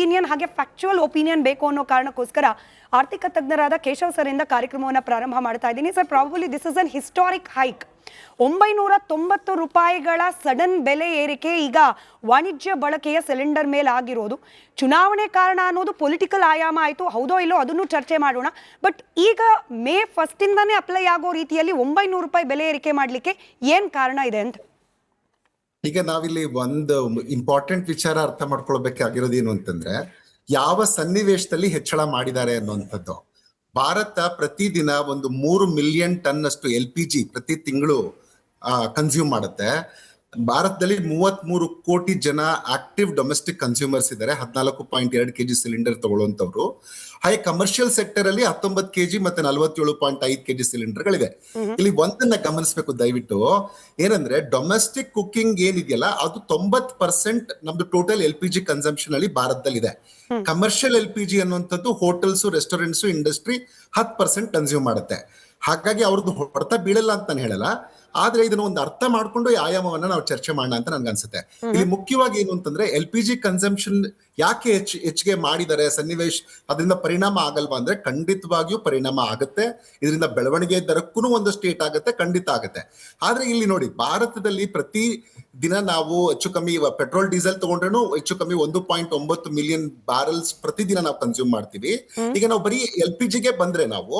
Opinion ಹಾಗೆ factual opinion ಬೇಕು ಅನ್ನೋ ಕಾರಣಕ್ಕೋಸ್ಕರ ಆರ್ಥಿಕ ತಜ್ಞರಾದ ಕೇಶವ್ ಸರ್ ಇಂದ ಕಾರ್ಯಕ್ರಮವನ್ನು ಪ್ರಾರಂಭ ಮಾಡ್ತಾ ಇದ್ದೀನಿ. Sir, probably this is an historic hike. 990 ರೂಪಾಯಿಗಳ ಸಡನ್ ಬೆಲೆ ಏರಿಕೆ ಈಗ ವಾಣಿಜ್ಯ ಬಳಕೆಯ ಸಿಲಿಂಡರ್ ಮೇಲೆ ಆಗಿರೋದು. ಚುನಾವಣೆ ಕಾರಣ ಅನ್ನೋದು ಪೊಲಿಟಿಕಲ್ ಆಯಾಮ ಆಯಿತು, ಹೌದೋ ಇಲ್ಲೋ ಅದನ್ನು ಚರ್ಚೆ ಮಾಡೋಣ. ಬಟ್ ಈಗ ಮೇ 1 ಅಪ್ಲೈ ಆಗೋ ರೀತಿಯಲ್ಲಿ 900 ರೂಪಾಯಿ ಬೆಲೆ ಏರಿಕೆ ಮಾಡಲಿಕ್ಕೆ ಏನು ಕಾರಣ ಇದೆ ಅಂತ? ಈಗ ನಾವಿಲ್ಲಿ ಒಂದು ಇಂಪಾರ್ಟೆಂಟ್ ವಿಚಾರ ಅರ್ಥ ಮಾಡ್ಕೊಳ್ಬೇಕಾಗಿರೋದು ಏನು ಅಂತಂದ್ರೆ, ಯಾವ ಸನ್ನಿವೇಶದಲ್ಲಿ ಹೆಚ್ಚಳ ಮಾಡಿದ್ದಾರೆ ಅನ್ನುವಂಥದ್ದು. ಭಾರತ ಪ್ರತಿದಿನ ಒಂದು 3 ಮಿಲಿಯನ್ ಟನ್ ಅಷ್ಟು LPG ಪ್ರತಿ ತಿಂಗಳು ಕನ್ಸ್ಯೂಮ್ ಮಾಡುತ್ತೆ. ಭಾರತದಲ್ಲಿ 33 ಕೋಟಿ ಜನ ಆಕ್ಟಿವ್ ಡೊಮೆಸ್ಟಿಕ್ ಕನ್ಸ್ಯೂಮರ್ಸ್ ಇದ್ದಾರೆ. 14.2 kg ಸಿಲಿಂಡರ್ ತಗೊಳ್ಳುವಂತವ್ರು. ಹಾಗೆ ಕಮರ್ಷಿಯಲ್ ಸೆಕ್ಟರ್ ಅಲ್ಲಿ 19 kg ಮತ್ತೆ 47.5 kg ಸಿಲಿಂಡರ್ಗಳಿದೆ. ಇಲ್ಲಿ ಒಂದನ್ನ ಗಮನಿಸಬೇಕು ದಯವಿಟ್ಟು, ಏನಂದ್ರೆ ಡೊಮೆಸ್ಟಿಕ್ ಕುಕಿಂಗ್ ಏನಿದೆಯಲ್ಲ ಅದು 90% ನಮ್ದು ಟೋಟಲ್ LPG ಕನ್ಸಂಪ್ಷನ್ ಅಲ್ಲಿ ಭಾರತದಲ್ಲಿ ಇದೆ. ಕಮರ್ಷಿಯಲ್ LPG ಅನ್ನುವಂಥದ್ದು ಹೋಟೆಲ್ಸ್, ರೆಸ್ಟೋರೆಂಟ್ಸ್, ಇಂಡಸ್ಟ್ರಿ 10% ಕನ್ಸ್ಯೂಮ್ ಮಾಡುತ್ತೆ. ಹಾಗಾಗಿ ಅವ್ರದ್ದು ಹೊಡೆತ ಬೀಳಲ್ಲ ಅಂತ ನಾನು ಹೇಳಲ್ಲ, ಆದ್ರೆ ಇದನ್ನ ಒಂದು ಅರ್ಥ ಮಾಡ್ಕೊಂಡು ಈ ಆಯಾಮವನ್ನ ನಾವು ಚರ್ಚೆ ಮಾಡೋಣ ಅಂತ ನನ್ಗೆ ಅನ್ಸುತ್ತೆ. ಇಲ್ಲಿ ಮುಖ್ಯವಾಗಿ ಏನು ಅಂತಂದ್ರೆ, LPG ಕನ್ಸಂಪ್ಷನ್ ಯಾಕೆ ಹೆಚ್ಚಿಗೆ ಮಾಡಿದ್ದಾರೆ, ಸನ್ನಿವೇಶ ಅದರಿಂದ ಪರಿಣಾಮ ಆಗಲ್ವಾ ಅಂದ್ರೆ ಖಂಡಿತವಾಗಿಯೂ ಪರಿಣಾಮ ಆಗುತ್ತೆ. ಇದರಿಂದ ಬೆಳವಣಿಗೆ ದರಕ್ಕೂ ಒಂದಷ್ಟು ಏಟ್ ಆಗುತ್ತೆ, ಖಂಡಿತ ಆಗುತ್ತೆ. ಆದ್ರೆ ಇಲ್ಲಿ ನೋಡಿ, ಭಾರತದಲ್ಲಿ ಪ್ರತಿ ದಿನ ನಾವು ಹೆಚ್ಚು ಕಮ್ಮಿ ಪೆಟ್ರೋಲ್ ಡೀಸೆಲ್ ತಗೊಂಡ್ರು ಹೆಚ್ಚು ಕಮ್ಮಿ 1.9 ಮಿಲಿಯನ್ ಬ್ಯಾರಲ್ಸ್ ಪ್ರತಿದಿನ ನಾವು ಕನ್ಸ್ಯೂಮ್ ಮಾಡ್ತೀವಿ. ಈಗ ನಾವು ಬರೀ LPGಗೆ ಬಂದ್ರೆ ನಾವು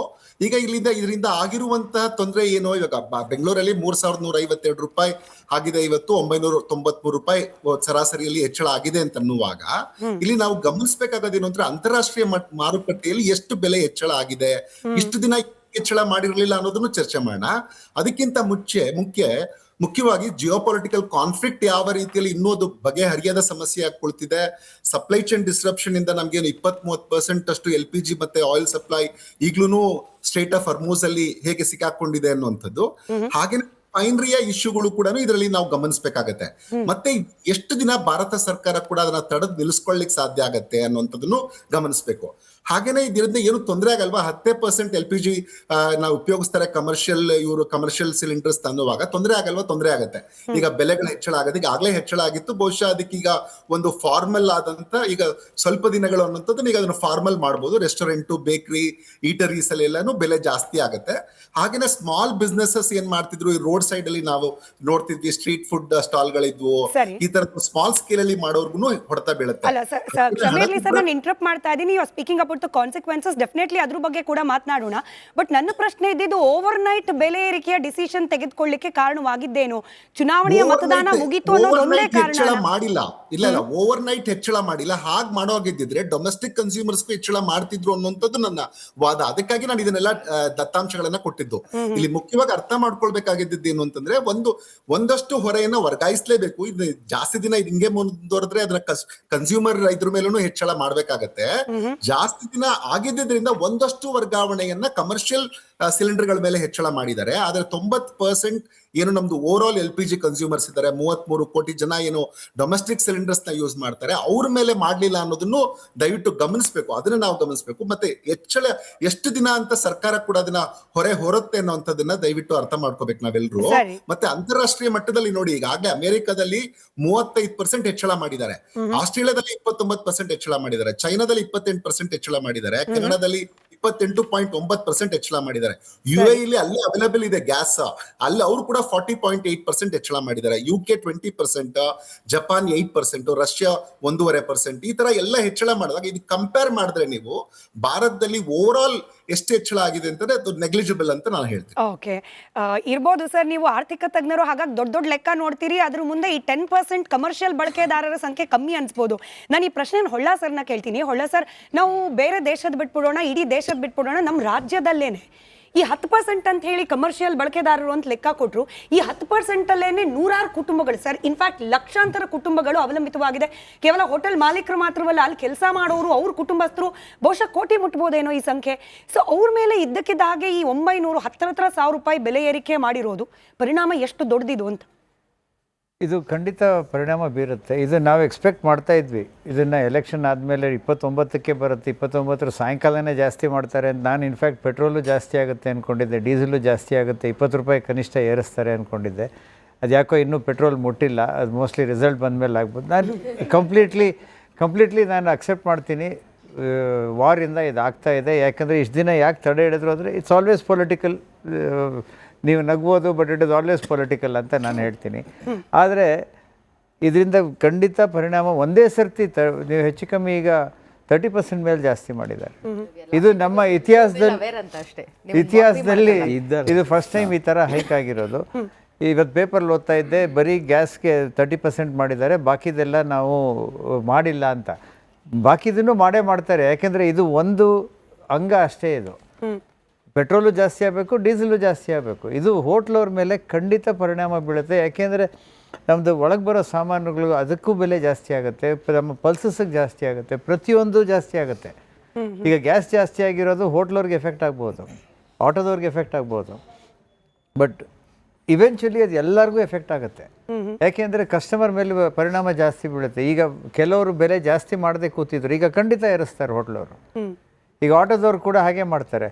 ಈಗ ಇದರಿಂದ ಆಗಿರುವಂತಹ ತೊಂದರೆ ಏನು, ಇವಾಗ ಬೆಂಗಳೂರಲ್ಲಿ 3152 ರೂಪಾಯಿ ಆಗಿದೆ, ಇವತ್ತು 993 ರೂಪಾಯಿ ಸರಾಸರಿಯಲ್ಲಿ ಹೆಚ್ಚಳ ಆಗಿದೆ ಅಂತ ಅನ್ನುವಾಗ ಇಲ್ಲಿ ನಾವು ಗಮನಿಸಬೇಕಾಗೋದೇನು ಅಂದ್ರೆ, ಅಂತಾರಾಷ್ಟ್ರೀಯ ಮಾರುಕಟ್ಟೆಯಲ್ಲಿ ಎಷ್ಟು ಬೆಲೆ ಹೆಚ್ಚಳ ಆಗಿದೆ, ಇಷ್ಟು ದಿನ ಹೆಚ್ಚಳ ಮಾಡಿರ್ಲಿಲ್ಲ ಅನ್ನೋದನ್ನು ಚರ್ಚೆ ಮಾಡೋಣ. ಅದಕ್ಕಿಂತ ಮುಖ್ಯವಾಗಿ ಜಿಯೋಪೊಲಿಟಿಕಲ್ ಕಾನ್ಫ್ಲಿಕ್ಟ್ ಯಾವ ರೀತಿಯಲ್ಲಿ ಇನ್ನೊಂದು ಬಗೆಹರಿಯದ ಸಮಸ್ಯೆ ಆಗ್ಕೊಳ್ತಿದೆ. ಸಪ್ಲೈ ಚೈನ್ ಡಿಸ್ರಪ್ಷನ್ ಇಂದ ನಮ್ಗೇನು 20-30% ಅಷ್ಟು LPG ಮತ್ತೆ ಆಯಿಲ್ ಸಪ್ಲೈ ಈಗ್ಲೂ ಸ್ಟ್ರೇಟ್ ಆಫ್ ಹರ್ಮೂಸ್ ಅಲ್ಲಿ ಹೇಗೆ ಸಿಕ್ಕಾಕೊಂಡಿದೆ ಅನ್ನುವಂಥದ್ದು. ಹಾಗೆ ಫೈನರಿಯ ಇಶ್ಯೂಗಳು ಕೂಡ ಇದರಲ್ಲಿ ನಾವು ಗಮನಿಸಬೇಕಾಗತ್ತೆ. ಮತ್ತೆ ಎಷ್ಟು ದಿನ ಭಾರತ ಸರ್ಕಾರ ಕೂಡ ಅದನ್ನ ತಡೆದು ನಿಲ್ಲಿಸ್ಕೊಳ್ಳಿಕ್ ಸಾಧ್ಯ ಆಗತ್ತೆ ಅನ್ನುವಂಥದ್ದನ್ನು ಗಮನಿಸಬೇಕು. ಹಾಗೇನೆ ಇದರಿಂದ ಏನು ತೊಂದರೆ ಆಗಲ್ವಾ, 10% LPG ನಾವು ಉಪಯೋಗಿಸ್ತಾರೆ ಕಮರ್ಷಿಯಲ್ ಸಿಲಿಂಡರ್ಸ್ ಅನ್ನುವಾಗ ತೊಂದರೆ ಆಗಲ್ವಾ? ತೊಂದರೆ ಆಗತ್ತೆ. ಈಗ ಬೆಲೆಗಳ ಹೆಚ್ಚಳ ಆಗತ್ತೆ, ಈಗ ಆಗ್ಲೇ ಹೆಚ್ಚಳ ಆಗಿತ್ತು, ಬಹುಶಃ ಅದಕ್ಕೀಗ ಒಂದು ಫಾರ್ಮಲ್ ಆದಂತ ಈಗ ಸ್ವಲ್ಪ ದಿನಗಳು ಅನ್ನೋಂಥದ್ದು ಈಗ ಅದನ್ನು ಫಾರ್ಮಲ್ ಮಾಡ್ಬೋದು. ರೆಸ್ಟೋರೆಂಟ್, ಬೇಕರಿ, ಈಟರೀಸ್ ಅಲ್ಲೆಲ್ಲಾನು ಬೆಲೆ ಜಾಸ್ತಿ ಆಗತ್ತೆ. ಹಾಗೇನೆ ಸ್ಮಾಲ್ ಬಿಸ್ನೆಸಸ್ ಏನ್ ಮಾಡ್ತಿದ್ರು, ಈ ರೋಡ್ ಸೈಡ್ ಅಲ್ಲಿ ನಾವು ನೋಡ್ತಿದ್ವಿ, ಸ್ಟ್ರೀಟ್ ಫುಡ್ ಸ್ಟಾಲ್ ಗಳಿದ್ವು, ಈ ತರ ಸ್ಮಾಲ್ ಸ್ಕೇಲ್ ಅಲ್ಲಿ ಮಾಡೋರ್ಗು ಹೊಡೆತ ಬೀಳುತ್ತೆ. ನಾನು ಇಂಟರಪ್ಟ್ ಮಾಡ್ತಾ ಇದ್ದೀನಿ. You are speaking about the consequences. Definitely ಅದ್ರ ಬಗ್ಗೆ ಕೂಡ ಮಾತನಾಡೋಣ. ಬಟ್ ನನ್ನ ಪ್ರಶ್ನೆ ಇದ್ದಿದ್ದು, ಓವರ್ ನೈಟ್ ಬೆಲೆ ಏರಿಕೆಯ ಡಿಸಿಷನ್ ತೆಗೆದುಕೊಳ್ಳಿಕ್ಕೆ ಕಾರಣವಾಗಿದ್ದೇನು? ಚುನಾವಣೆಯ ಮತದಾನ ಮುಗಿತು ಅನ್ನೋದು ಒಂದೇ ಕಾರಣ ಮಾಡಿಲ್ಲ. ಇಲ್ಲ, ಓವರ್ ನೈಟ್ ಹೆಚ್ಚಳ ಮಾಡಿಲ್ಲ. ಹಾಗೆ ಮಾಡೋಗಿದ್ದಿದ್ರೆ ಡೊಮೆಸ್ಟಿಕ್ ಕನ್ಸ್ಯೂಮರ್ಸ್ಗೂ ಹೆಚ್ಚಳ ಮಾಡ್ತಿದ್ರು ಅನ್ನುವಂಥದ್ದು ನನ್ನ ವಾದ. ಅದಕ್ಕಾಗಿ ನಾನು ಇದನ್ನೆಲ್ಲ ದತ್ತಾಂಶಗಳನ್ನ ಕೊಟ್ಟಿದ್ದು. ಇಲ್ಲಿ ಮುಖ್ಯವಾಗಿ ಅರ್ಥ ಮಾಡ್ಕೊಳ್ಬೇಕಾಗಿದ್ದು ಏನು ಅಂತಂದ್ರೆ, ಒಂದಷ್ಟು ಹೊರೆಯನ್ನ ವರ್ಗಾಯಿಸಲೇಬೇಕು. ಇದು ಜಾಸ್ತಿ ದಿನ ಹಿಂಗೆ ಮುಂದುವರೆದ್ರೆ ಅದನ್ನ ಕನ್ಸ್ಯೂಮರ್ ಇದ್ರ ಮೇಲೂ ಹೆಚ್ಚಳ ಮಾಡ್ಬೇಕಾಗತ್ತೆ. ಜಾಸ್ತಿ ದಿನ ಆಗಿದ್ದರಿಂದ ಒಂದಷ್ಟು ವರ್ಗಾವಣೆಯನ್ನ ಕಮರ್ಷಿಯಲ್ ಸಿಲಿಂಡರ್ ಗಳ ಮೇಲೆ ಹೆಚ್ಚಳ ಮಾಡಿದ್ದಾರೆ. ಆದ್ರೆ 90% ಏನು ನಮ್ದು ಓವರ್ ಆಲ್ LPG ಕನ್ಸ್ಯೂಮರ್ಸ್ ಇದ್ದಾರೆ, 33 ಕೋಟಿ ಜನ ಏನು ಡೊಮೆಸ್ಟಿಕ್ ಸಿಲಿಂಡರ್ಸ್ ನ ಯೂಸ್ ಮಾಡ್ತಾರೆ, ಅವ್ರ ಮೇಲೆ ಮಾಡ್ಲಿಲ್ಲ ಅನ್ನೋದನ್ನು ದಯವಿಟ್ಟು ಗಮನಿಸಬೇಕು. ಅದನ್ನ ನಾವು ಗಮನಿಸಬೇಕು. ಮತ್ತೆ ಹೆಚ್ಚಳ ಎಷ್ಟು ದಿನ ಅಂತ ಸರ್ಕಾರ ಕೂಡ ಅದನ್ನ ಹೊರುತ್ತೆ ಅನ್ನೋಂಥದ್ದನ್ನ ದಯವಿಟ್ಟು ಅರ್ಥ ಮಾಡ್ಕೋಬೇಕು ನಾವೆಲ್ಲರೂ. ಮತ್ತೆ ಅಂತಾರಾಷ್ಟ್ರೀಯ ಮಟ್ಟದಲ್ಲಿ ನೋಡಿ, ಈಗಾಗಲೇ ಅಮೆರಿಕದಲ್ಲಿ 35% ಹೆಚ್ಚಳ ಮಾಡಿದ್ದಾರೆ, ಆಸ್ಟ್ರೇಲಿಯಾದಲ್ಲಿ 29% ಹೆಚ್ಚಳ ಮಾಡಿದ್ದಾರೆ, ಚೈನಾದಲ್ಲಿ 28% ಹೆಚ್ಚಳ ಮಾಡಿದ್ದಾರೆ, ಕೆನಡಾದಲ್ಲಿ 28.9% ಹೆಚ್ಚಳ ಮಾಡಿದ್ದಾರೆ. UAE ಅಲ್ಲಿ ಅವೈಲೇಬಲ್ ಇದೆ ಗ್ಯಾಸ್, ಅಲ್ಲಿ ಅವರು ಕೂಡ 40.8% ಹೆಚ್ಚಳ ಮಾಡಿದ್ದಾರೆ. UK 20%, Japan 8%, Russia 1.5%. ಈ ತರ ಎಲ್ಲ ಹೆಚ್ಚಳ ಮಾಡಿದಾಗ ಇದು ಕಂಪೇರ್ ಮಾಡಿದ್ರೆ ನೀವು ಭಾರತದಲ್ಲಿ ಓವರ್ ಆಲ್ ಎಷ್ಟು ಹೆಚ್ಚಳ ಆಗಿದೆ ಅಂತಂದ್ರೆ ಅದು ನೆಗ್ಲಿಜಿಬಲ್ ಅಂತ ನಾನು ಹೇಳ್ತೀನಿ. ಓಕೆ, ಇರ್ಬೋದು ಸರ್. ನೀವು ಆರ್ಥಿಕ ತಜ್ಞರು, ಹಾಗಾಗಿ ದೊಡ್ಡ ಲೆಕ್ಕ ನೋಡ್ತೀರಿ. ಅದ್ರ ಮುಂದೆ ಈ 10% ಕಮರ್ಷಿಯಲ್ ಬಳಕೆದಾರರ ಸಂಖ್ಯೆ ಕಮ್ಮಿ ಅನ್ಸ್ಬೋದು. ನಾನು ಈ ಪ್ರಶ್ನೆ ಹೊಳ್ಳ ಸರ್ನ ಕೇಳ್ತೀನಿ. ಹೊಳ್ಳ ಸರ್, ನಾವು ಬೇರೆ ದೇಶದ ಬಿಟ್ಬಿಡೋಣ, ಇಡೀ ದೇಶದ ಬಿಟ್ಬಿಡೋಣ, ನಮ್ಮ ರಾಜ್ಯದಲ್ಲೇನೆ ಈ 10% ಅಂತ ಹೇಳಿ ಕಮರ್ಷಿಯಲ್ ಬಳಕೆದಾರರು ಅಂತ ಲೆಕ್ಕ ಕೊಟ್ಟರು. ಈ 10% ಅಲ್ಲೇನೆ ನೂರಾರು ಕುಟುಂಬಗಳು ಸರ್, ಇನ್ಫ್ಯಾಕ್ಟ್ ಲಕ್ಷಾಂತರ ಕುಟುಂಬಗಳು ಅವಲಂಬಿತವಾಗಿದೆ. ಕೇವಲ ಹೋಟೆಲ್ ಮಾಲೀಕರು ಮಾತ್ರವಲ್ಲ, ಅಲ್ಲಿ ಕೆಲಸ ಮಾಡೋರು, ಅವ್ರ ಕುಟುಂಬಸ್ಥರು ಬಹುಶಃ ಕೋಟಿ ಮುಟ್ಬೋದೇನೋ ಈ ಸಂಖ್ಯೆ. ಸೊ ಅವ್ರ ಮೇಲೆ ಇದ್ದಕ್ಕಿದ್ದ ಹಾಗೆ ಈ 900 ಹತ್ರ 1000 ರೂಪಾಯಿ ಬೆಲೆ ಏರಿಕೆ ಮಾಡಿರೋದು ಪರಿಣಾಮ ಎಷ್ಟು ದೊಡ್ಡದಿದು ಅಂತ? ಇದು ಖಂಡಿತ ಪರಿಣಾಮ ಬೀರುತ್ತೆ. ಇದು ನಾವು ಎಕ್ಸ್ಪೆಕ್ಟ್ ಮಾಡ್ತಾ ಇದ್ವಿ. ಇದನ್ನು ಎಲೆಕ್ಷನ್ ಆದಮೇಲೆ 29ಕ್ಕೆ ಬರುತ್ತೆ, 29 ಸಾಯಂಕಾಲನೇ ಜಾಸ್ತಿ ಮಾಡ್ತಾರೆ ಅಂತ. ನಾನು ಇನ್ಫ್ಯಾಕ್ಟ್ ಪೆಟ್ರೋಲು ಜಾಸ್ತಿ ಆಗುತ್ತೆ ಅಂದ್ಕೊಂಡಿದ್ದೆ, ಡೀಸೆಲು ಜಾಸ್ತಿ ಆಗುತ್ತೆ, 20 ರೂಪಾಯಿ ಕನಿಷ್ಠ ಏರಿಸ್ತಾರೆ ಅಂದ್ಕೊಂಡಿದ್ದೆ. ಅದು ಯಾಕೋ ಇನ್ನೂ ಪೆಟ್ರೋಲ್ ಮುಟ್ಟಿಲ್ಲ, ಅದು ಮೋಸ್ಟ್ಲಿ ರಿಸಲ್ಟ್ ಬಂದಮೇಲೆ ಆಗ್ಬೋದು. ನಾನು ಕಂಪ್ಲೀಟ್ಲಿ ಕಂಪ್ಲೀಟ್ಲಿ ನಾನು ಅಕ್ಸೆಪ್ಟ್ ಮಾಡ್ತೀನಿ. ವಾರಿಂದ ಇದು ಆಗ್ತಾ ಇದೆ. ಯಾಕಂದರೆ ಇಷ್ಟು ದಿನ ಯಾಕೆ ತಡೆ ಹಿಡಿದ್ರು ಅಂದರೆ ಇಟ್ಸ್ ಆಲ್ವೇಸ್ ಪೊಲಿಟಿಕಲ್. ನೀವು ನಗ್ಬೋದು, but it is always political ಅಂತ ನಾನು ಹೇಳ್ತೀನಿ. ಆದರೆ ಇದರಿಂದ ಖಂಡಿತ ಪರಿಣಾಮ ಒಂದೇ ಸರ್ತಿ ನೀವು ಹೆಚ್ಚು ಕಮ್ಮಿ ಈಗ 30% ಮೇಲೆ ಜಾಸ್ತಿ ಮಾಡಿದ್ದಾರೆ. ಇದು ನಮ್ಮ ಇತಿಹಾಸದಲ್ಲಿ ಇದು ಫಸ್ಟ್ ಟೈಮ್ ಈ ಥರ ಹೈಕ್ ಆಗಿರೋದು. ಇವತ್ತು ಪೇಪರ್ಲ್ಲಿ ಓದ್ತಾ ಇದ್ದೆ, ಬರೀ ಗ್ಯಾಸ್ಗೆ 30% ಮಾಡಿದ್ದಾರೆ, ಬಾಕಿದೆಲ್ಲ ನಾವು ಮಾಡಿಲ್ಲ ಅಂತ. ಬಾಕಿದನ್ನು ಮಾಡೇ ಮಾಡ್ತಾರೆ. ಯಾಕೆಂದರೆ ಇದು ಒಂದು ಅಂಗ ಅಷ್ಟೇ. ಇದು ಪೆಟ್ರೋಲು ಜಾಸ್ತಿ ಆಗಬೇಕು, ಡೀಸೆಲು ಜಾಸ್ತಿ ಆಗಬೇಕು. ಇದು ಹೋಟ್ಲವ್ರ ಮೇಲೆ ಖಂಡಿತ ಪರಿಣಾಮ ಬೀಳುತ್ತೆ. ಯಾಕೆಂದರೆ ನಮ್ಮದು ಒಳಗೆ ಬರೋ ಸಾಮಾನುಗಳು ಅದಕ್ಕೂ ಬೆಲೆ ಜಾಸ್ತಿ ಆಗುತ್ತೆ, ನಮ್ಮ ಪಲ್ಸಸ್ಗೆ ಜಾಸ್ತಿ ಆಗುತ್ತೆ, ಪ್ರತಿಯೊಂದು ಜಾಸ್ತಿ ಆಗುತ್ತೆ. ಈಗ ಗ್ಯಾಸ್ ಜಾಸ್ತಿ ಆಗಿರೋದು ಹೋಟ್ಲವ್ರಿಗೆ ಎಫೆಕ್ಟ್ ಆಗ್ಬೋದು, ಆಟೋದವ್ರಿಗೆ ಎಫೆಕ್ಟ್ ಆಗ್ಬೋದು, ಬಟ್ ಇವೆಂಚುಲಿ ಅದು ಎಲ್ಲರಿಗೂ ಎಫೆಕ್ಟ್ ಆಗುತ್ತೆ. ಯಾಕೆಂದರೆ ಕಸ್ಟಮರ್ ಮೇಲೆ ಪರಿಣಾಮ ಜಾಸ್ತಿ ಬೀಳುತ್ತೆ. ಈಗ ಕೆಲವರು ಬೆಲೆ ಜಾಸ್ತಿ ಮಾಡದೆ ಕೂತಿದ್ರು, ಈಗ ಖಂಡಿತ ಏರಿಸ್ತಾರೆ ಹೋಟ್ಲವರು. ಈಗ ಆಟೋದವ್ರು ಕೂಡ ಹಾಗೆ ಮಾಡ್ತಾರೆ.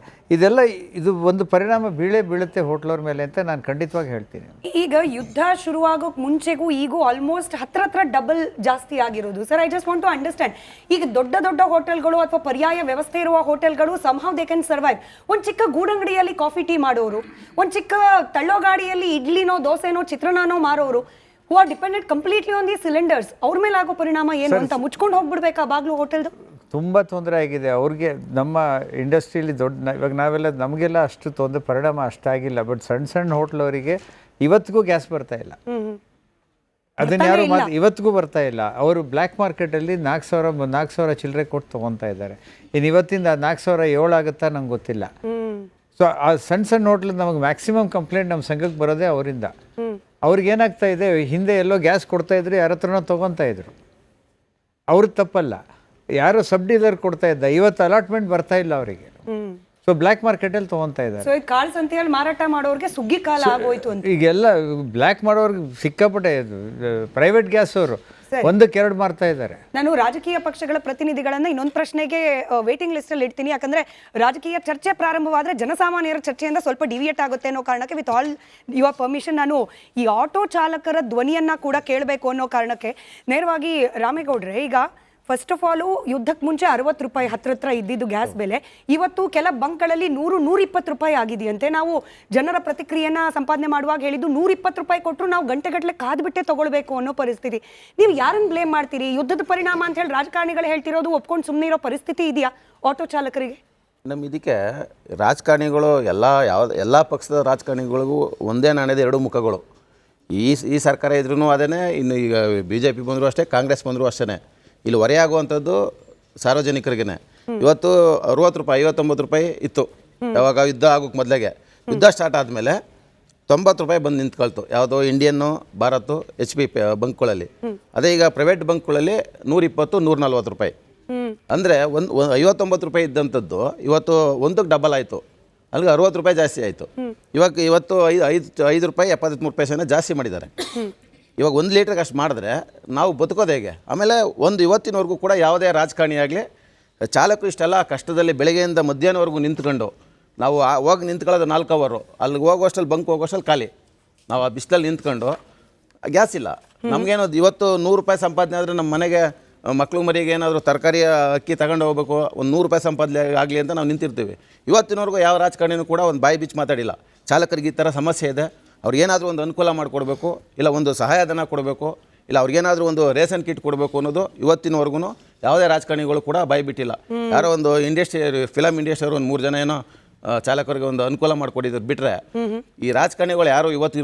ಇದು ಒಂದು ಪರಿಣಾಮ ಬೀಳುತ್ತೆ ಹೋಟ್ಲವ್ರ ಮೇಲೆ ಅಂತ ನಾನು ಖಂಡಿತವಾಗಿ ಹೇಳ್ತೀನಿ. ಈಗ ಯುದ್ಧ ಶುರುವಾಗೋಕ್ ಮುಂಚೆಗೂ ಈಗೂ ಆಲ್ಮೋಸ್ಟ್ ಹತ್ರ ಡಬಲ್ ಜಾಸ್ತಿ ಆಗಿರೋದು. Sir, I just want to understand. ಈಗ ದೊಡ್ಡ ಹೋಟೆಲ್ಗಳು ಅಥವಾ ಪರ್ಯಾಯ ವ್ಯವಸ್ಥೆ ಇರುವ ಹೋಟೆಲ್ಗಳು ಸಮ್ಹೌ ದೇ ಕ್ಯಾನ್ ಸರ್ವೈವ್. ಒಂದು ಚಿಕ್ಕ ಗೂಡಂಗಡಿಯಲ್ಲಿ ಕಾಫಿ ಟೀ ಮಾಡೋರು, ಒಂದು ಚಿಕ್ಕ ತಳ್ಳೋ ಗಾಡಿಯಲ್ಲಿ ಇಡ್ಲಿನೋ ದೋಸೆನೋ ಚಿತ್ರಾನ್ನನೋ ಮಾರೋರು, who are dependent completely on the cylinders, ಅವ್ರ ಮೇಲೆ ಆಗೋ ಪರಿಣಾಮ ಏನು ಅಂತ ಮುಚ್ಕೊಂಡು ಹೋಗ್ಬಿಡ್ಬೇಕಾ ಬಾಗ್ಲು ಹೋಟೆಲ್ದು? ತುಂಬ ತೊಂದರೆ ಆಗಿದೆ ಅವ್ರಿಗೆ. ನಮ್ಮ ಇಂಡಸ್ಟ್ರಿಯಲ್ಲಿ ಇವಾಗ ನಾವೆಲ್ಲ ನಮಗೆಲ್ಲ ಅಷ್ಟು ಪರಿಣಾಮ ಅಷ್ಟಾಗಿಲ್ಲ. ಬಟ್ ಸಣ್ಣ ಹೋಟ್ಲವರಿಗೆ ಇವತ್ತಿಗೂ ಗ್ಯಾಸ್ ಬರ್ತಾ ಇಲ್ಲ. ಅದನ್ನ ಯಾರು ಇವತ್ತಿಗೂ ಬರ್ತಾ ಇಲ್ಲ. ಅವರು ಬ್ಲ್ಯಾಕ್ ಮಾರ್ಕೆಟಲ್ಲಿ 4,000 ಚಿಲ್ಲರೆ ಕೊಟ್ಟು ತೊಗೊತಾ ಇದ್ದಾರೆ. ಇನ್ನು ಇವತ್ತಿಂದ 4,700 ಆಗುತ್ತಾ ನಂಗೆ ಗೊತ್ತಿಲ್ಲ. ಸೊ ಆ ಸಣ್ಣ ಹೋಟ್ಲ್ ನಮಗೆ ಮ್ಯಾಕ್ಸಿಮಮ್ ಕಂಪ್ಲೇಂಟ್ ನಮ್ಮ ಸಂಘಕ್ಕೆ ಬರೋದೇ ಅವರಿಂದ. ಅವ್ರಿಗೇನಾಗ್ತಾ ಇದೆ, ಹಿಂದೆ ಎಲ್ಲೋ ಗ್ಯಾಸ್ ಕೊಡ್ತಾ ಇದ್ರು, ಯಾರ ಹತ್ರನೋ ತೊಗೊತಾ ಇದ್ರು. ಅವ್ರದ್ದು ತಪ್ಪಲ್ಲ, ಯಾರೋ ಸಬ್ ಡೀಲರ್ ಕೊಡ್ತಾ ಇದ್ದ. ಇವತ್ತು ಅಲಾಟ್ಮೆಂಟ್ ಬರ್ತಾ ಇಲ್ಲ ಅವರಿಗೆ. ಸೊ ಬ್ಲ್ಯಾಕ್ ಮಾರ್ಕೆಟಲ್ಲಿ ತೊಗೊತಾ ಇದ್ದಾರೆ. ಸೊ ಈ ಕಾಳು ಸಂತೆಯಲ್ಲಿ ಮಾರಾಟ ಮಾಡೋರಿಗೆ ಸುಗ್ಗಿ ಕಾಲ ಆಗೋಯ್ತು ಅಂತ. ಈಗೆಲ್ಲ ಬ್ಲ್ಯಾಕ್ ಮಾಡೋರ್ಗೆ ಸಿಕ್ಕಾಪಟ್ಟೆ ಪ್ರೈವೇಟ್ ಗ್ಯಾಸ್ ಅವರು 1-2 ಮಾರ್ತಾ ಇದ್ದಾರೆ. ನಾನು ರಾಜಕೀಯ ಪಕ್ಷಗಳ ಪ್ರತಿನಿಧಿಗಳನ್ನ ಇನ್ನೊಂದು ಪ್ರಶ್ನೆಗೆ ವೇಟಿಂಗ್ ಲಿಸ್ಟ್ ಅಲ್ಲಿ ಇಡ್ತೀನಿ. ಯಾಕಂದ್ರೆ ರಾಜಕೀಯ ಚರ್ಚೆ ಪ್ರಾರಂಭವಾದ್ರೆ ಜನಸಾಮಾನ್ಯರ ಚರ್ಚೆಯಿಂದ ಸ್ವಲ್ಪ ಡಿವಿಯೇಟ್ ಆಗುತ್ತೆ ಅನ್ನೋ ಕಾರಣಕ್ಕೆ ವಿತ್ ಆಲ್ ಯುವರ್ ಪರ್ಮಿಷನ್ ನಾನು ಈ ಆಟೋ ಚಾಲಕರ ಧ್ವನಿಯನ್ನ ಕೂಡ ಕೇಳಬೇಕು ಅನ್ನೋ ಕಾರಣಕ್ಕೆ ನೇರವಾಗಿ ರಾಮೇಗೌಡ್ರೆ, ಈಗ ಫಸ್ಟ್ ಆಫ್ ಆಲ್ ಯುದ್ಧಕ್ಕೆ ಮುಂಚೆ 60 ರೂಪಾಯಿ ಹತ್ರ ಇದ್ದಿದ್ದು ಗ್ಯಾಸ್ ಬೆಲೆ ಇವತ್ತು ಕೆಲ ಬಂಕ್ಗಳಲ್ಲಿ 100-120 ರೂಪಾಯಿ ಆಗಿದೆಯಂತೆ. ನಾವು ಜನರ ಪ್ರತಿಕ್ರಿಯೆನ ಸಂಪಾದನೆ ಮಾಡುವಾಗ ಹೇಳಿದ್ದು 120 ರೂಪಾಯಿ ಕೊಟ್ಟರು ನಾವು ಗಂಟೆಗಟ್ಟಲೆ ಕಾದ್ಬಿಟ್ಟೆ ತಗೊಳ್ಬೇಕು ಅನ್ನೋ ಪರಿಸ್ಥಿತಿ. ನೀವು ಯಾರನ್ನು ಬ್ಲೇಮ್ ಮಾಡ್ತೀರಿ? ಯುದ್ಧದ ಪರಿಣಾಮ ಅಂತ ಹೇಳಿ ರಾಜಕಾರಣಿಗಳು ಹೇಳ್ತಿರೋದು ಒಪ್ಕೊಂಡು ಸುಮ್ಮನೆ ಇರೋ ಪರಿಸ್ಥಿತಿ ಇದೆಯಾ ಆಟೋ ಚಾಲಕರಿಗೆ? ನಮ್ಮ ಇದಕ್ಕೆ ರಾಜಕಾರಣಿಗಳು ಎಲ್ಲ ಪಕ್ಷದ ರಾಜಕಾರಣಿಗಳಿಗೂ ಒಂದೇ ನಾಣ್ಯದ 2 ಮುಖಗಳು. ಈ ಸರ್ಕಾರ ಇದ್ರೂ ಅದೇ, ಇನ್ನು ಈಗ BJP ಬಂದರೂ ಅಷ್ಟೇ, ಕಾಂಗ್ರೆಸ್ ಬಂದರೂ ಅಷ್ಟೇ. ಇಲ್ಲಿ ಹೊರೆಯಾಗುವಂಥದ್ದು ಸಾರ್ವಜನಿಕರಿಗೇ. ಇವತ್ತು 60 ರೂಪಾಯಿ 59 ರೂಪಾಯಿ ಇತ್ತು ಯಾವಾಗ ಯುದ್ಧ ಆಗೋಕ್ಕೆ ಮೊದಲಿಗೆ. ಯುದ್ಧ ಸ್ಟಾರ್ಟ್ ಆದಮೇಲೆ 90 ರೂಪಾಯಿ ಬಂದು ನಿಂತ್ಕೊಳ್ತು. ಯಾವುದೋ ಇಂಡಿಯನ್ನು, ಭಾರತ್, HP ಬಂಕ್ಗಳಲ್ಲಿ. ಅದೇ ಈಗ ಪ್ರೈವೇಟ್ ಬಂಕ್ಗಳಲ್ಲಿ 120-140 ರೂಪಾಯಿ. ಅಂದರೆ 59 ರೂಪಾಯಿ ಇದ್ದಂಥದ್ದು ಇವತ್ತು 1ಕ್ಕೆ ಡಬಲ್ ಆಯಿತು. ಅಲ್ಲಿಗೆ 60 ರೂಪಾಯಿ ಜಾಸ್ತಿ ಆಯಿತು. ಇವತ್ತು 5 ರೂಪಾಯಿ 73 ಪೈಸೆನ ಜಾಸ್ತಿ ಮಾಡಿದ್ದಾರೆ. ಇವಾಗ 1 ಲೀಟ್ರಿಗೆ ಅಷ್ಟು ಮಾಡಿದ್ರೆ ನಾವು ಬದುಕೋದು ಹೇಗೆ? ಆಮೇಲೆ ಇವತ್ತಿನವರೆಗೂ ಕೂಡ ಯಾವುದೇ ರಾಜಕಾರಣಿ ಆಗಲಿ ಚಾಲಕರು ಇಷ್ಟೆಲ್ಲ ಕಷ್ಟದಲ್ಲಿ ಬೆಳಗ್ಗೆಯಿಂದ ಮಧ್ಯಾಹ್ನವರೆಗೂ ನಿಂತ್ಕೊಂಡು ನಾವು ಹೋಗಿ ನಿಂತ್ಕೊಳ್ಳೋದು 4 ಅವರು, ಅಲ್ಲಿಗೆ ಹೋಗೋಷ್ಟಲ್ಲಿ ಬಂಕ್ ಹೋಗೋಷ್ಟಲ್ಲಿ ಖಾಲಿ. ನಾವು ಆ ಬಿಸಿಲಲ್ಲಿ ನಿಂತ್ಕೊಂಡು ಗ್ಯಾಸ್ ಇಲ್ಲ. ನಮಗೇನೋ ಇವತ್ತು 100 ರೂಪಾಯಿ ಸಂಪಾದನೆ ಆದರೆ ನಮ್ಮ ಮನೆಗೆ ಮಕ್ಕಳು ಮರಿಗೆ ಏನಾದರೂ ತರಕಾರಿ ಅಕ್ಕಿ ತಗೊಂಡು ಹೋಗ್ಬೇಕು, ಒಂದು 100 ರೂಪಾಯಿ ಸಂಪಾದನೆ ಆಗಲಿ ಅಂತ ನಾವು ನಿಂತಿರ್ತೀವಿ. ಇವತ್ತಿನವರೆಗೂ ಯಾವ ರಾಜಕಾರಣಿನೂ ಕೂಡ ಒಂದು ಬಾಯಿ ಬಿಚ್ಚಿ ಮಾತಾಡಿಲ್ಲ. ಚಾಲಕರಿಗೆ ಈ ಥರ ಸಮಸ್ಯೆ ಇದೆ, ಅವ್ರಿಗೇನಾದರೂ ಒಂದು ಅನುಕೂಲ ಮಾಡಿಕೊಡ್ಬೇಕು, ಇಲ್ಲ ಒಂದು ಸಹಾಯಧನ ಕೊಡಬೇಕು, ಇಲ್ಲ ಅವ್ರಿಗೇನಾದರೂ ಒಂದು ರೇಷನ್ ಕಿಟ್ ಕೊಡಬೇಕು ಅನ್ನೋದು ಇವತ್ತಿನವರೆಗೂ ಯಾವುದೇ ರಾಜಕಾರಣಿಗಳು ಕೂಡ ಬಾಯಿ ಬಿಟ್ಟಿಲ್ಲ. ಯಾರೋ ಒಂದು ಫಿಲಮ್ ಇಂಡಸ್ಟ್ರಿಯವರು ಒಂದು 3 ಜನ ಏನೋ ಚಾಲಕರಿಗೆ ಒಂದು ಅನುಕೂಲ ಮಾಡಿಕೊಟ್ಟಿದ್ರು ಬಿಟ್ಟರೆ ಈ ರಾಜಕಾರಣಿಗಳು ಯಾರು ಇವತ್ತು